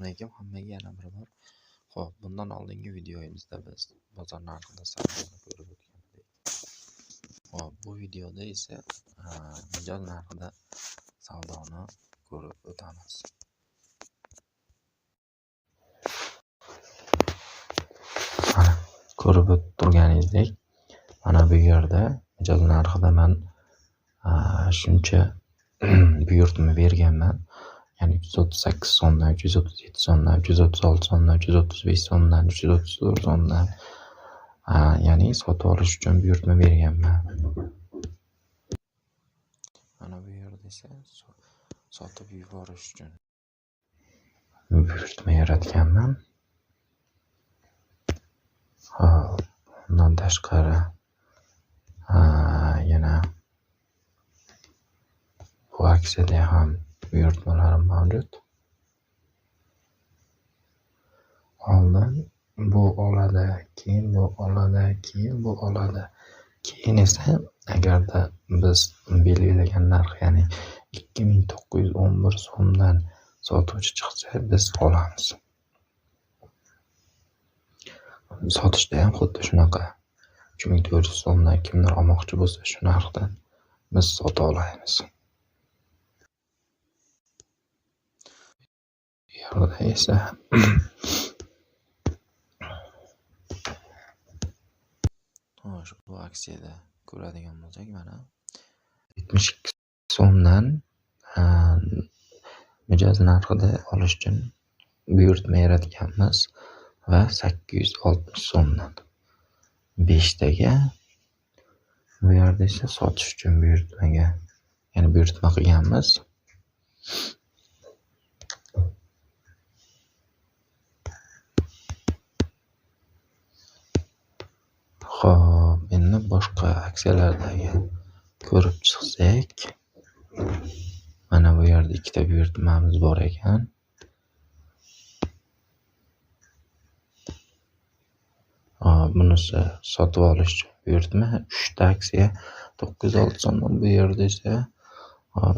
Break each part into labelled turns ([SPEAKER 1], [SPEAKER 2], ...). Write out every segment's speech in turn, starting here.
[SPEAKER 1] Lekin hammaga yana bir bor. Xo'p, bundan oldingi videomizda biz bozor narxida savdoni ko'rib o'tgandik. Xo'p, bu videoda esa mijoz narxida savdoni ko'rib o'tamiz. Mana ko'rib turganingizdek, mana bu yerda mijoz narxida men shuncha buyurtma berganman. Ya'ni 338 so'mdan, 337 so'mdan, 336 so'mdan, 335 so'mdan, 334 so'mdan ya'ni sotib olish uchun buyurtma berganman. Mana bu yerda esa sotib yuborish uchun buyurtma yaratganman. Undan tashqari yana bu aksiyada ham buyurtmalarim mavjud. Oldin bu oladi, keyin bu oladi, keyin bu oladi. Keyin esa agarda biz belgilagan narx, ya'ni 2911 so'mdan sotuvchi chiqsa, biz olamiz. Sotishda ham xuddi shunaqa. 3400 so'mdan kimdir olmoqchi bo'lsa, shu narxdan biz sota olamiz. Yerda esa bu aksiyada ko'radigan bo'lsak, mana 72 so'mdan mijoz narxida olish uchun buyurtma yaratganmiz va 860 so'mdan 5 taga, bu yerda esa sotish uchun buyurtmaga, ya'ni buyurtma qilganmiz. Xo'p, endi boshqa aksiyalardagi ko'rib chiqsak, mana bu yerda ikkita buyurtmamiz bor ekan. Bunisi sotib olish uchun buyurtma, 3 ta aksiya 906 so'mdan. Bu yerda esa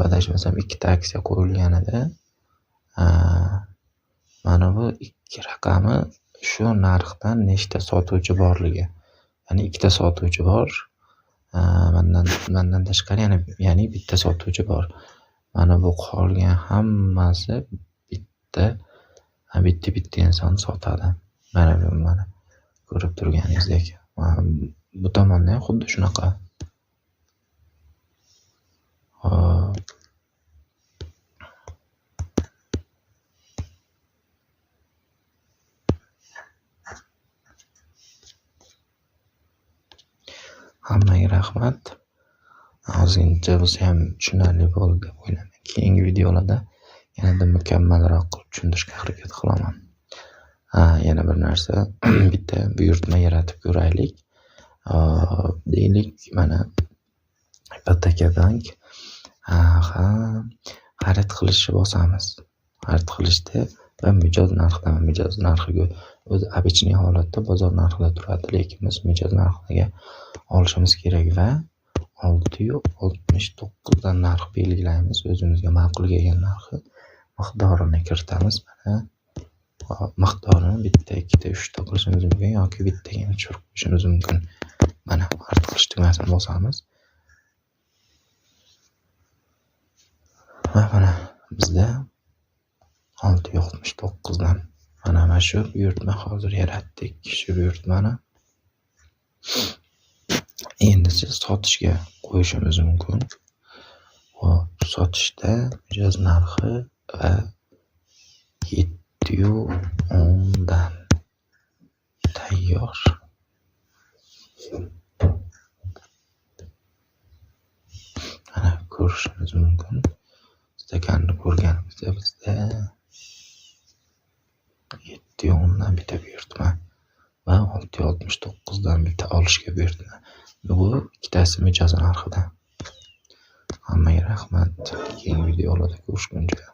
[SPEAKER 1] adashmasam 2 ta aksiya qo'yilganida, mana bu ikki raqami shu narxdan nechta sotuvchi borligi. Ya'ni ikkita sotuvchi bor. Mendan tashqari ya'ni bitta sotuvchi bor. Mana bu qolgan hammasi bitta inson sotadi. Mana ko'rib turganingizdek. Bu tomonda ham xuddi shunaqa. Hammaga rahmat. Ozgincha bo'lsa ham tushunarli bo'ldi deb o'ylayman. Keyingi videolarda yanada mukammalroq qilib tushuntirishga harakat qilaman. Yana bir narsa, bitta buyurtma yaratib ko'raylik. Deylik, mana Ipoteka bank xarid qilishni bosamiz. Xarid qilishda va mijoz narxiga o'zi обычный holatda bozor narxida turadi, lekin biz mijoz narxiga olishimiz kerak va 669 dan narx belgilaymiz. O'zimizga ma'qul kelgan narxi miqdorini kiritamiz. Mana miqdorini bitta, ikkita, 3 ta qilishimiz mumkin yoki bittagina tushirib qo'yishimiz mumkin. Mana xarid qilish tugmasini bosamiz. Va mana bizda 669 dan mana shu buyurtma hozir yaratdik. Shu buyurtmani endi siz sotishga qo'yishimiz mumkin. Sotishda mijoz narxi va 710 dan tayyor. Mana ko'rishimiz mumkin. Stakanni ko'rganimizda bizda 710 dan bitta buyurtma va 669 dan bitta olishga buyurtma. Bu ikkitasi mijoz narxida. Hammaga rahmat. Keyingi videolarda ko'rishguncha